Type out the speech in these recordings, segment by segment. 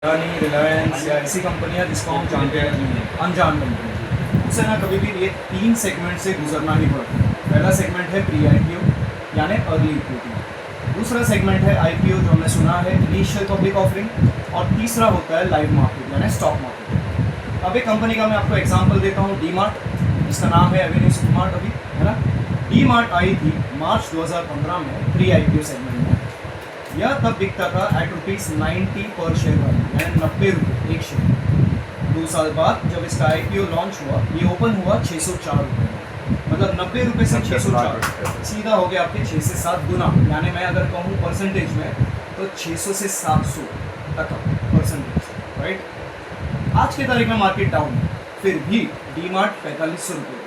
अडानी, रिलायंस या ऐसी कंपनियां जिसको हम जानते हैं अनजान कंपनी, उससे ना कभी भी ये 3 सेगमेंट से गुजरना ही पड़ता है। पहला सेगमेंट है प्री आईपीओ यानी अर्ली इक्विटी, दूसरा सेगमेंट है आईपीओ जो हमने सुना है इनिशियल पब्लिक ऑफरिंग, और तीसरा होता है लाइव मार्केट यानी स्टॉक मार्केट। अब एक कंपनी का मैं आपको एग्जांपल देता हूँ, डी मार्ट, जिसका नाम है एवेन्यू सुपर मार्ट अभी, है ना। डी मार्ट आई थी मार्च 2015 में प्री आईपीओ सेगमेंट में। यह तब बिकता था एट ₹90 पर शेयर वैल्यू यानी 90 रुपये एक शेयर। 2 साल बाद जब इसका आईपीओ लॉन्च हुआ, ये ओपन हुआ 604 रुपये, मतलब 90 रुपये से 604 सीधा हो गया आपके 6 से 7 गुना। यानी मैं अगर कहूँ परसेंटेज में तो 600 से 700 तक परसेंटेज, राइट। आज की तारीख में मार्केट डाउन है, फिर भी डी मार्ट 4500 रुपये का,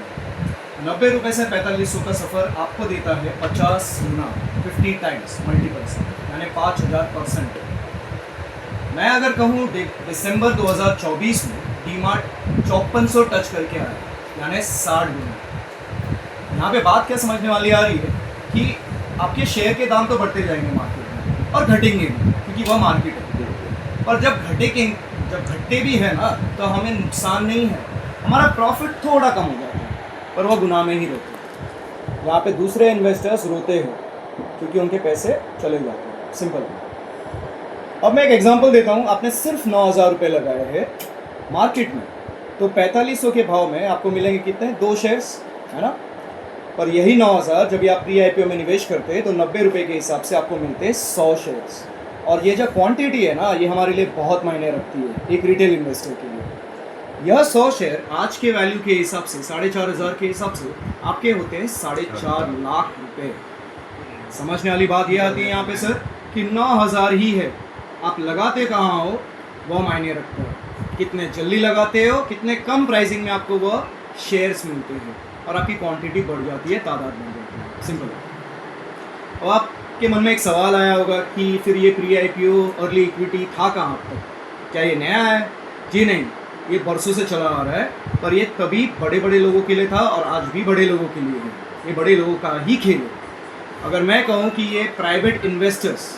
90 रुपये से 4500 का सफ़र आपको देता है 50 गुना, 50 टाइम्स मल्टीपल, यानी 5000%। मैं अगर कहूँ दिसंबर 2024 में डी मार्ट 5400 टच करके आया, यानी 60 गुना। यहाँ पे बात क्या समझने वाली आ रही है कि आपके शेयर के दाम तो बढ़ते जाएंगे मार्केट में और घटेंगे भी, क्योंकि वह मार्केट है। पर जब घटते भी है ना, तो हमें नुकसान नहीं है, हमारा प्रॉफिट थोड़ा कम हो जाता है, पर वह गुनाह में ही रहते हैं। यहाँ पे दूसरे इन्वेस्टर्स रोते हैं क्योंकि उनके पैसे चले जाते हैं, सिंपल। अब मैं एक एग्जांपल देता हूँ। आपने सिर्फ 9000 रुपये लगाए हैं मार्केट में, तो 4500 के भाव में आपको मिलेंगे कितने? 2 शेयर्स, है ना। पर यही 9000 जब आप प्री आईपीओ में निवेश करते हैं तो 90 रुपये के हिसाब से आपको मिलते हैं 100 शेयर्स। और ये जो क्वांटिटी है ना, ये हमारे लिए बहुत मायने रखती है एक रिटेल इन्वेस्टर के लिए। यह 100 शेयर आज के वैल्यू के हिसाब से 4500 के हिसाब से आपके होते हैं 4.5 लाख रुपए। समझने वाली बात ये आती है यहाँ पे सर कि 9000 ही है, आप लगाते कहाँ हो वो मायने रखता है। कितने जल्दी लगाते हो, कितने कम प्राइसिंग में आपको वह शेयर्स मिलते हैं, और आपकी क्वांटिटी बढ़ जाती है, तादाद बढ़ जाती है, सिंपल। और आपके मन में एक सवाल आया होगा कि फिर ये प्री आईपीओ अर्ली इक्विटी था कहाँ अब तक, क्या ये नया है? जी नहीं, ये बरसों से चला आ रहा है, पर ये तभी बड़े बड़े लोगों के लिए था और आज भी बड़े लोगों के लिए है। ये बड़े लोगों का ही खेल है। अगर मैं कहूँ कि ये प्राइवेट इन्वेस्टर्स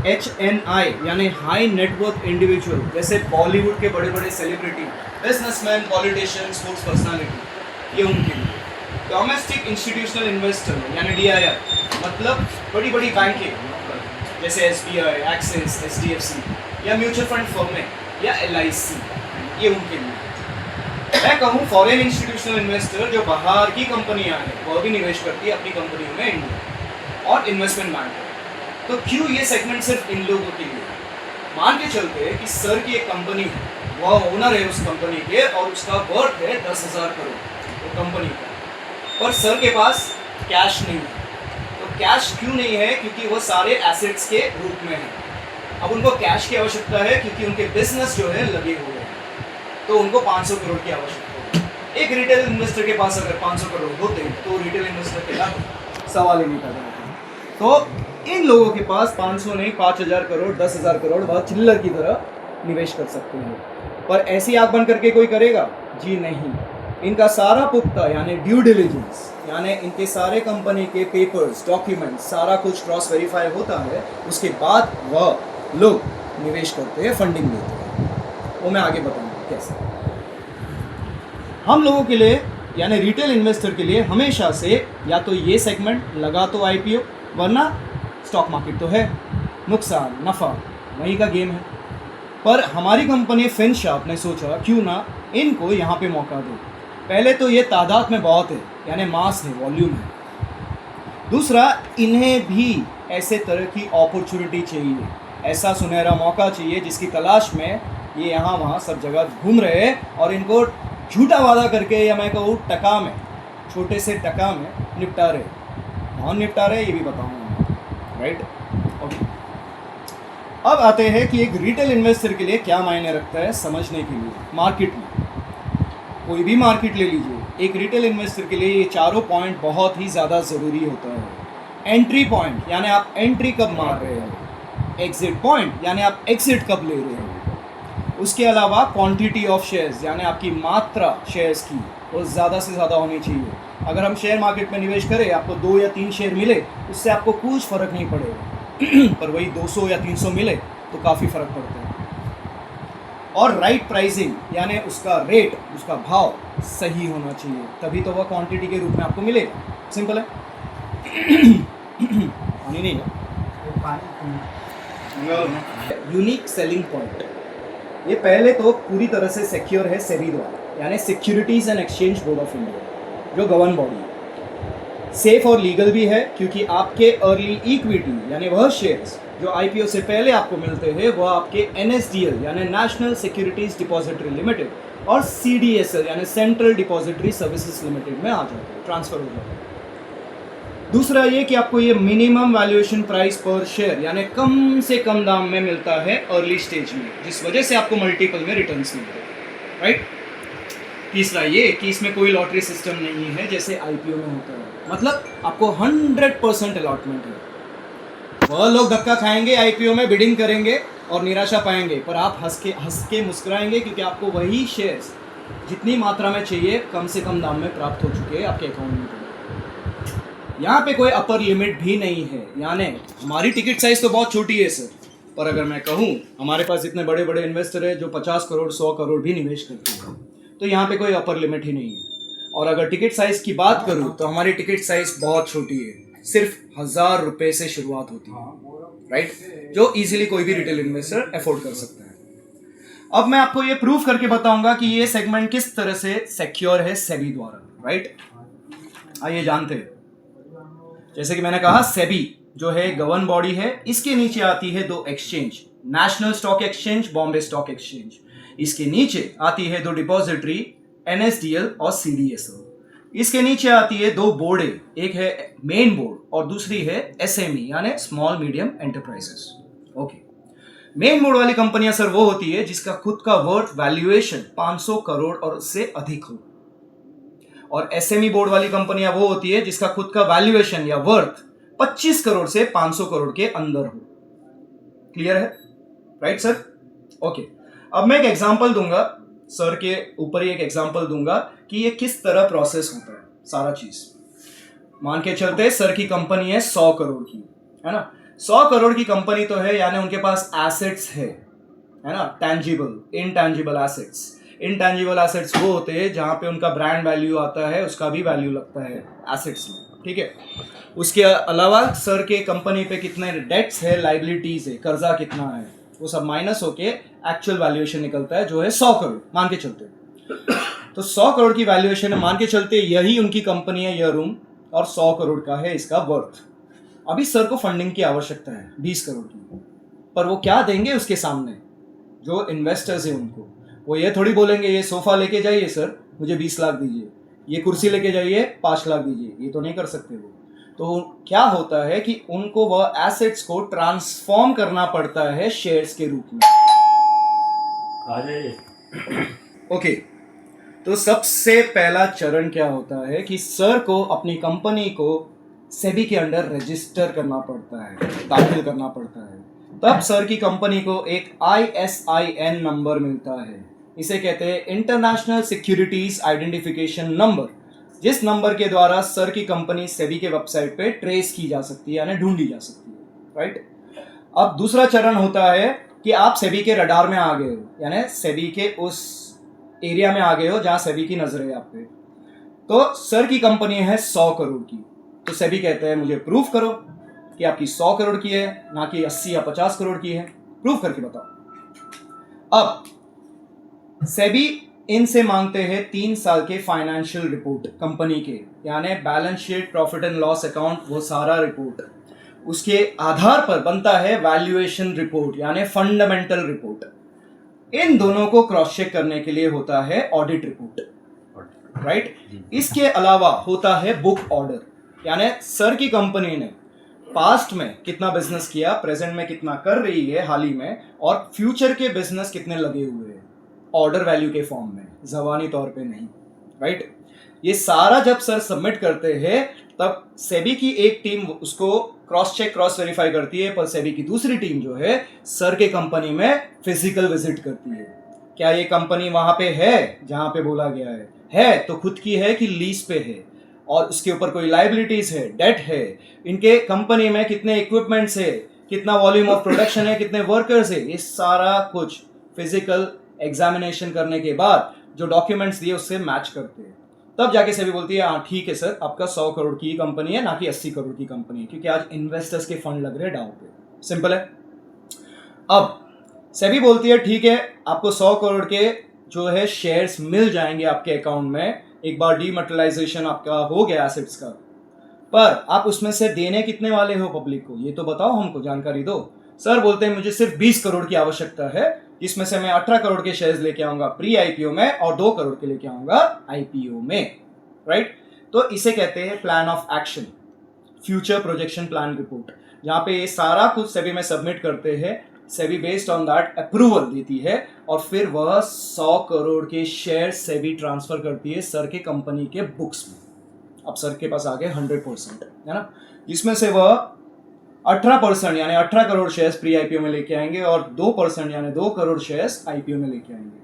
HNI यानी हाई नेटवर्थ इंडिविजुअल, जैसे बॉलीवुड के बड़े बड़े celebrity, businessman, politician, sports personality, ये उनके लिए। डोमेस्टिक इंस्टीट्यूशनल इन्वेस्टर यानी DIR, मतलब बड़ी बड़ी बैंकें जैसे SBI, एक्सिस, HDFC या म्यूचुअल फंड फर्में या LIC, ये उनके लिए। मैं कहूँ फॉरेन इंस्टीट्यूशनल इन्वेस्टर जो बाहर की कंपनियां हैं वह भी निवेश करती है अपनी कंपनियों में इंडिया, और इन्वेस्टमेंट बैंक। तो क्यों ये सेगमेंट सिर्फ इन लोगों के लिए? मान के चलते हैं कि सर की एक कंपनी है, वह ओनर है उस कंपनी के और उसका वर्थ है 10,000 करोड़ वो कंपनी का, पर सर के पास कैश नहीं है। तो कैश क्यों नहीं है? क्योंकि वो सारे एसेट्स के रूप में है। अब उनको कैश की आवश्यकता है क्योंकि उनके बिजनेस जो है लगे हुए हैं, तो उनको 500 करोड़ की आवश्यकता है। एक रिटेल इन्वेस्टर के पास अगर 500 करोड़ होते तो रिटेल इन्वेस्टर के लिए सवाल ही नहीं पैदा होता। तो इन लोगों के पास 500 नहीं 5000 करोड़, 10,000 करोड़ बहुत चिल्लर की तरह निवेश कर सकते हैं। पर ऐसी आंख बंद करके कोई करेगा? जी नहीं। इनका सारा पुख्ता यानी ड्यू डिलिजेंस, यानी इनके सारे कंपनी के पेपर्स, डॉक्यूमेंट्स, सारा कुछ क्रॉस वेरीफाई होता है, उसके बाद वह लोग निवेश करते हैं, फंडिंग देते हैं। वो मैं आगे बताऊंगा कैसे। हम लोगों के लिए यानी रिटेल इन्वेस्टर के लिए हमेशा से या तो ये सेगमेंट लगा तो आईपीओ, वरना स्टॉक मार्केट तो है, नुकसान नफ़ा वही का गेम है। पर हमारी कंपनी फिनशॉप ने सोचा क्यों ना इनको यहाँ पे मौका दो। पहले तो ये तादाद में बहुत है, यानी मास है, वॉल्यूम है। दूसरा, इन्हें भी ऐसे तरह की अपॉर्चुनिटी चाहिए, ऐसा सुनहरा मौका चाहिए जिसकी तलाश में ये यहाँ वहाँ सब जगह घूम रहे हैं, और इनको झूठा वादा करके या मैं कहूँ टका में, छोटे से टका में निपटा रहे। कौन निपटा रहे ये भी बताऊँगा, राइट। ओके, अब आते हैं कि एक रिटेल इन्वेस्टर के लिए क्या मायने रखता है समझने के लिए। मार्केट में कोई भी मार्केट ले लीजिए, एक रिटेल इन्वेस्टर के लिए ये चारों पॉइंट बहुत ही ज़्यादा ज़रूरी होता है। एंट्री पॉइंट यानी आप एंट्री कब मार रहे हो, एग्जिट पॉइंट यानी आप एग्जिट कब ले रहे हो। उसके अलावा क्वांटिटी ऑफ शेयर्स यानी आपकी मात्रा शेयर्स की वो ज़्यादा से ज़्यादा होनी चाहिए। अगर हम शेयर मार्केट में निवेश करें, आपको 2 या 3 शेयर मिले, उससे आपको कुछ फ़र्क नहीं पड़ेगा पर वही 200 या 300 मिले तो काफ़ी फ़र्क पड़ता है। और राइट प्राइसिंग यानी उसका रेट, उसका भाव सही होना चाहिए, तभी तो वह क्वांटिटी के रूप में आपको मिलेगा। सिंपल है। पानी नहीं है। यूनिक सेलिंग पॉइंट, ये पहले तो पूरी तरह से सिक्योर है सेबी द्वारा, यानी securities and exchange board of India, जो गवर्न बॉडी है। सेफ और लीगल भी है, क्योंकि आपके अर्ली इक्विटी यानी वह शेयर्स जो आईपीओ से पहले आपको मिलते हैं वह आपके एनएसडीएल यानी नेशनल सिक्योरिटीज डिपॉजिटरी लिमिटेड और सीडीएसएल यानी सेंट्रल डिपॉजिटरी सर्विसेज लिमिटेड में आ जाते हैं, ट्रांसफर हो जाते हैं। दूसरा ये कि आपको ये मिनिमम वैल्यूएशन प्राइस पर शेयर यानी कम से कम दाम में मिलता है अर्ली स्टेज में, जिस वजह से आपको मल्टीपल में रिटर्न्स मिलते हैं, राइट। तीसरा ये कि इसमें कोई लॉटरी सिस्टम नहीं है जैसे आईपीओ में होता है, मतलब आपको 100% अलॉटमेंट है। वह लोग धक्का खाएंगे आईपीओ में, बिडिंग करेंगे और निराशा पाएंगे, पर आप हंस के मुस्कुराएंगे, क्योंकि आपको वही शेयर्स जितनी मात्रा में चाहिए कम से कम दाम में प्राप्त हो चुके हैं आपके अकाउंट में। यहाँ पे कोई अपर लिमिट भी नहीं है, यानी हमारी टिकट साइज तो बहुत छोटी है सर, पर अगर मैं कहूँ हमारे पास इतने बड़े बड़े इन्वेस्टर है जो 50 करोड़ 100 करोड़ भी निवेश करते हैं, तो यहाँ पे कोई अपर लिमिट ही नहीं है। और अगर टिकट साइज की बात करूँ तो हमारी टिकट साइज बहुत छोटी है, सिर्फ 1000 रुपये से शुरुआत होती है, राइट, जो इजीली कोई भी रिटेल इन्वेस्टर अफोर्ड कर सकता है। अब मैं आपको ये प्रूफ करके बताऊंगा कि ये सेगमेंट किस तरह से सिक्योर है सेबी द्वारा, राइट। आइए जानते हैं। जैसे कि मैंने कहा, सेबी जो है गवर्न बॉडी है, इसके नीचे आती है दो exchange, national stock exchange, Bombay stock exchange. इसके नीचे आती है दो डिपॉजिटरी, एनएसडीएल और सीडीएसएल। इसके नीचे आती है दो बोर्डे, एक है मेन बोर्ड और दूसरी है एसएमई यानी small medium enterprises. Okay, main board वाली कंपनियां सर वो होती है जिसका खुद का वर्थ वैल्यूएशन 500 करोड़ और उससे अधिक हो, और एसएमई बोर्ड वाली कंपनियां वो होती है जिसका खुद का वैल्यूएशन या वर्थ 25 करोड़ से 500 करोड़ के अंदर हो। क्लियर है, राइट सर? ओके, अब मैं एक एग्जांपल दूंगा, सर के ऊपर ही एक एग्जांपल दूंगा कि ये किस तरह प्रोसेस होता है सारा चीज। मान के चलते सर की कंपनी है 100 करोड़ की, है ना। 100 करोड़ की कंपनी तो है, यानी उनके पास एसेट्स है ना, tangible, intangible assets. Intangible assets वो होते हैं जहां पे उनका ब्रांड वैल्यू आता है, उसका भी वैल्यू लगता है एसेट्स में, ठीक है। उसके अलावा सर के कंपनी पे कितने डेट्स है, लाइबिलिटीज है, कर्जा कितना है, वो सब माइनस होके एक्चुअल वैल्यूएशन निकलता है जो है 100 करोड़ मान के चलते। तो 100 करोड़ की वैल्यूएशन मान के चलते यही उनकी कंपनी है, यह रूम, और 100 करोड़ का है इसका वर्थ। अभी सर को फंडिंग की आवश्यकता है 20 करोड़ की, पर वो क्या देंगे उसके सामने? जो इन्वेस्टर्स हैं उनको वो ये थोड़ी बोलेंगे ये सोफा लेके जाइए सर मुझे 20 लाख दीजिए, ये कुर्सी लेके जाइए 5 लाख दीजिए, ये तो नहीं कर सकते वो। तो क्या होता है कि उनको वह एसेट्स को ट्रांसफॉर्म करना पड़ता है शेयर्स के रूप में। ओके, तो सबसे पहला चरण क्या होता है कि सर को अपनी कंपनी को सेबी के अंडर रजिस्टर करना पड़ता है, दाखिल करना पड़ता है। तब सर की कंपनी को एक ISIN नंबर मिलता है, इसे कहते हैं इंटरनेशनल सिक्योरिटीज आइडेंटिफिकेशन नंबर, जिस नंबर के द्वारा सर की कंपनी सेबी के वेबसाइट पे ट्रेस की जा सकती है, यानी ढूंढी जा सकती है, राइट। अब दूसरा चरण होता है कि आप सेबी के रडार में आ गए हो, यानी सेबी के उस एरिया में आ गए हो जहां सेबी की नजर है आप पे। तो सर की कंपनी है 100 करोड़ की, तो सेबी कहते हैं मुझे प्रूफ करो कि आपकी 100 करोड़ की है, ना कि 80 या 50 करोड़ की है, प्रूफ करके बताओ। अब सेबी इनसे मांगते हैं 3 साल के फाइनेंशियल रिपोर्ट कंपनी के, यानी balance sheet, profit and loss account, वो सारा रिपोर्ट। उसके आधार पर बनता है वैल्यूएशन रिपोर्ट यानी फंडामेंटल रिपोर्ट। इन दोनों को क्रॉस चेक करने के लिए होता है ऑडिट रिपोर्ट, राइट। इसके अलावा होता है बुक ऑर्डर, यानी सर की कंपनी ने पास्ट में कितना बिजनेस किया, प्रेजेंट में कितना कर रही है हाल ही में, और फ्यूचर के बिजनेस कितने लगे हुए हैं, ऑर्डर वैल्यू के फॉर्म में, जबानी तौर पे नहीं, राइट। ये सारा जब सर सबमिट करते हैं तब सेबी की एक टीम उसको क्रॉस चेक, क्रॉस वेरीफाई करती है, पर सेबी की दूसरी टीम जो है सर के कंपनी में फिजिकल विजिट करती है। क्या ये कंपनी वहां पे है जहां पे बोला गया है तो खुद की है कि लीज पे है, और उसके ऊपर कोई लाइबिलिटीज है, डेट है, इनके कंपनी में कितने इक्विपमेंट्स है, कितना वॉल्यूम ऑफ प्रोडक्शन है, कितने वर्कर्स है, ये सारा कुछ फिजिकल एग्जामिनेशन करने के बाद जो डॉक्यूमेंट्स दिए उससे मैच करते हैं, तब जाके सेबी बोलती है हाँ ठीक है सर, आपका 100 करोड़ की कंपनी है, ना कि 80 करोड़ की कंपनी है, क्योंकि आज इन्वेस्टर्स के फंड लग रहे हैं डाउ पे। सिंपल है। अब सेबी बोलती है ठीक है, आपको 100 करोड़ के जो है शेयर्स मिल जाएंगे आपके अकाउंट में एक बार डीमैटेरियलाइजेशन आपका हो गया एसेट्स का, पर आप उसमें से देने कितने वाले हो पब्लिक को, ये तो बताओ, हमको जानकारी दो। सर बोलते हैं मुझे सिर्फ 20 करोड़ की आवश्यकता है, इसमें से मैं 18 करोड़ के शेयर्स लेके आऊंगा प्री आईपीओ में और 2 करोड़ के लेके आऊंगा आईपीओ में, राइट। तो इसे कहते हैं plan of action, future projection plan report, जहां पे ये सारा कुछ सेबी में सबमिट करते हैं, SEBI based on that approval देती है और फिर वह 100 करोड़ के शेयर सेबी ट्रांसफर करती है सर के कंपनी के बुक्स में। अब सर के पास आ गए 100%, है ना, जिसमें से वह 18% यानी 18 करोड़ शेयर्स प्री आईपीओ में लेके आएंगे और 2% यानी 2 करोड़ शेयर्स आईपीओ में लेके आएंगे।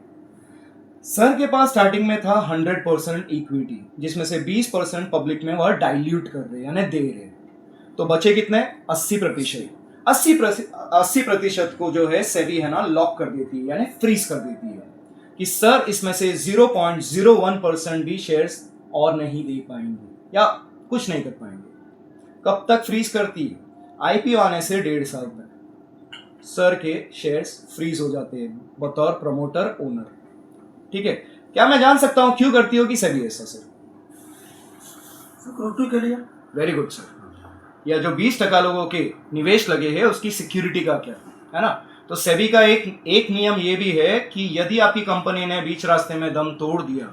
सर के पास स्टार्टिंग में था 100% इक्विटी, जिसमें से 20% पब्लिक में वह डाइल्यूट कर रहे यानी दे रहे, तो बचे कितने 80%। 80% को जो है सेबी है ना लॉक कर देती है यानी फ्रीज कर देती है कि सर इसमें से 0.01% भी शेयर्स और नहीं दे पाएंगे या कुछ नहीं कर पाएंगे। कब तक फ्रीज करती है? आईपीओ आने से 1.5 साल तक सर के शेयर्स फ्रीज हो जाते हैं बतौर प्रमोटर ओनर। ठीक है, क्या मैं जान सकता हूं क्यों करती होगी सेबी ऐसा? सर सिक्योरिटी के लिए। Very good sir. या जो 20% लोगों के निवेश लगे हैं उसकी सिक्योरिटी का क्या है ना। तो सेबी का एक नियम ये भी है कि यदि आपकी कंपनी ने बीच रास्ते में दम तोड़ दिया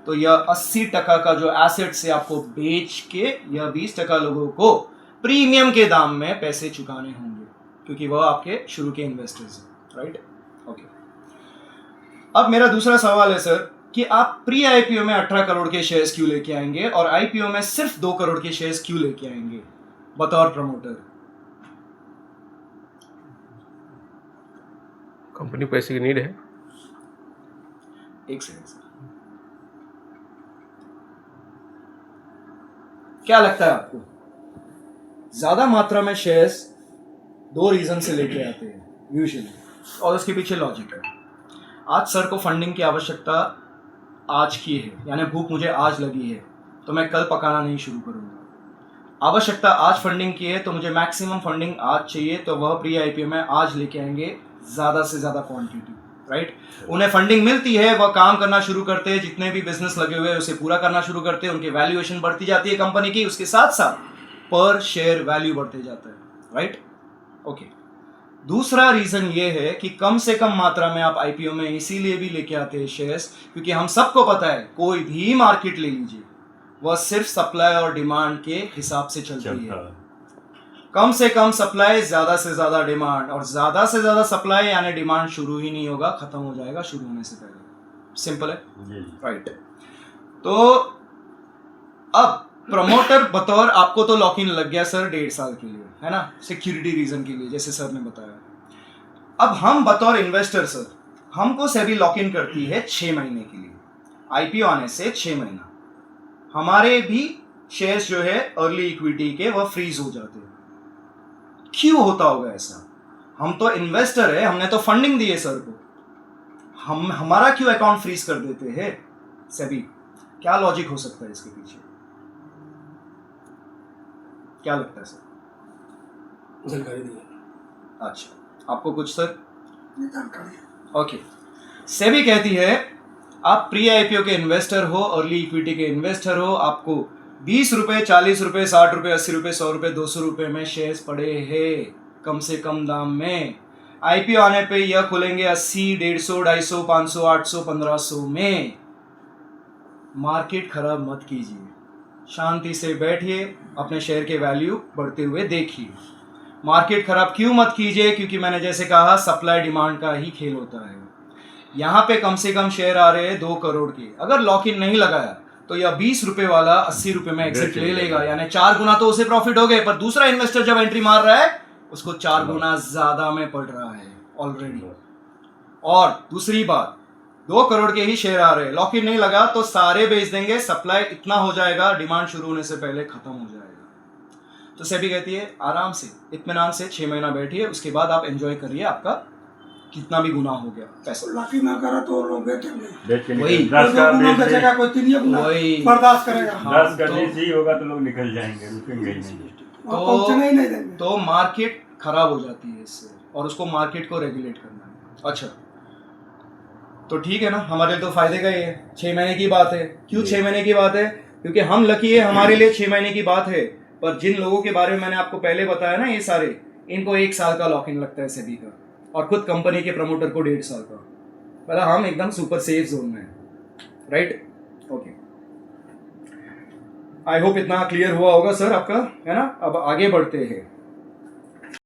तो यह 80% का जो एसेट से आपको बेच के यह 20% लोगों को प्रीमियम के दाम में पैसे चुकाने होंगे, क्योंकि वह आपके शुरू के इन्वेस्टर्स हैं, राइट। ओके, अब मेरा दूसरा सवाल है सर कि आप प्री आईपीओ में 18 करोड़ के शेयर्स क्यों लेके आएंगे और आईपीओ में सिर्फ 2 करोड़ के शेयर्स क्यों लेके आएंगे बतौर प्रमोटर? कंपनी पैसे की नीड है। एक सेकंड सर, क्या लगता है आपको ज्यादा मात्रा में शेयर्स 2 रीजन से लेके आते हैं यूजुअली, और उसके पीछे लॉजिक है। आज सर को फंडिंग की आवश्यकता आज की है, यानी भूख मुझे आज लगी है तो मैं कल पकाना नहीं शुरू करूंगा। आवश्यकता आज फंडिंग की है तो मुझे मैक्सिमम फंडिंग आज चाहिए, तो वह प्री आईपीओ में आज लेके आएंगे ज्यादा से ज्यादा क्वांटिटी, राइट। उन्हें फंडिंग मिलती है, वह काम करना शुरू करते हैं, जितने भी बिजनेस लगे हुए हैं उसे पूरा करना शुरू करते हैं, उनकी वैल्यूएशन बढ़ती जाती है कंपनी की, उसके साथ साथ पर शेयर वैल्यू बढ़ते जाता है, राइट। ओके, दूसरा रीजन ये है कि कम से कम मात्रा में आप आईपीओ में इसीलिए भी लेके आते हैं शेयर्स क्योंकि हम सबको पता है कोई भी मार्केट ले लीजिए वह सिर्फ सप्लाई और डिमांड के हिसाब से चलती है। कम से कम सप्लाई, ज्यादा से ज्यादा डिमांड, और ज्यादा से ज्यादा सप्लाई यानी डिमांड शुरू ही नहीं होगा, खत्म हो जाएगा शुरू होने से पहले। सिंपल है, राइट। तो अब प्रमोटर बतौर आपको तो लॉक इन लग गया सर 1.5 साल के लिए, है ना, सिक्योरिटी रीजन के लिए, जैसे सर ने बताया। अब हम बतौर इन्वेस्टर सर, हमको सेबी लॉक इन करती है 6 महीने के लिए, आईपीओ आने से 6 महीना हमारे भी शेयर्स जो है अर्ली इक्विटी के वह फ्रीज हो जाते हैं। क्यों होता होगा ऐसा? हम तो इन्वेस्टर है, हमने तो फंडिंग दी है सर को, हमारा क्यों अकाउंट फ्रीज कर देते हैं सेबी? क्या लॉजिक हो सकता है इसके पीछे? क्या लगता है सर? जानकारी दी। अच्छा, आपको कुछ सर जानकारी। ओके, सेबी कहती है आप प्री आईपीओ के इन्वेस्टर हो, अर्ली इक्विटी के इन्वेस्टर हो, आपको 20 रुपए, 40 रुपए, 60 रुपए, 80 रुपए, 100 रुपए, 200 रुपए में शेयर्स पड़े हैं कम से कम दाम में। आईपीओ आने पे यह खुलेंगे 80, 150, 250, 500, 800, 1500 में। मार्केट खराब मत कीजिए, शांति से बैठिए, अपने शेयर के वैल्यू बढ़ते हुए देखिए। मार्केट खराब क्यों मत कीजिए? क्योंकि मैंने जैसे कहा सप्लाई डिमांड का ही खेल होता है। यहाँ पे कम से कम शेयर आ रहे हैं 2 करोड़ के, अगर लॉक इन नहीं लगाया तो यह 20 रुपए वाला 80 रुपए में एग्जिट ले लेगा, यानी 4 गुना तो उसे प्रॉफिट हो गए, पर दूसरा इन्वेस्टर जब एंट्री मार रहा है उसको 4 गुना ज्यादा में पड़ रहा है ऑलरेडी। और दूसरी बात, 2 करोड़ के ही शेयर आ रहे हैं, लॉक इन नहीं लगा तो सारे बेच देंगे, सप्लाई इतना हो जाएगा, डिमांड शुरू होने से पहले खत्म हो जाएगा। तो सेबी कहती है आराम से, इत्मीनान से 6 महीना बैठिए, उसके बाद आप एंजॉय करिए आपका कितना भी गुना हो गया पैसा लाठी ना करा तो लोग बेचेंगे। बेच के वही। निकल, कोई 10 दो का गुना बेच दे, बेचेगा, कोई 3 गुना वही। बर्दाश्त करेगा। हाँ, 10 का तो- बेच ही होगा तो लोग निकल जाएंगे, रुकेंगे ही नहीं। और पहुंचने ही नहीं देंगे। तो मार्केट खराब हो जाती है इससे, और उसको मार्केट को रेगुलेट करना है। अच्छा, तो ठीक है ना, हमारे लिए तो फायदे का ही है। 6 महीने की बात है। क्यों 6 महीने की बात है? क्योंकि हम लकी है, हमारे लिए 6 महीने की बात है। पर जिन लोगों के बारे में मैंने आपको पहले बताया ना, ये सारे, इनको 1 साल का लॉक इन लगता है सेबी का, और खुद कंपनी के प्रमोटर को 1.5 साल का। मतलब हम एकदम सुपर सेफ जोन में हैं, राइट? ओके, आई होप इतना क्लियर हुआ होगा सर आपका, है ना? अब आगे बढ़ते हैं।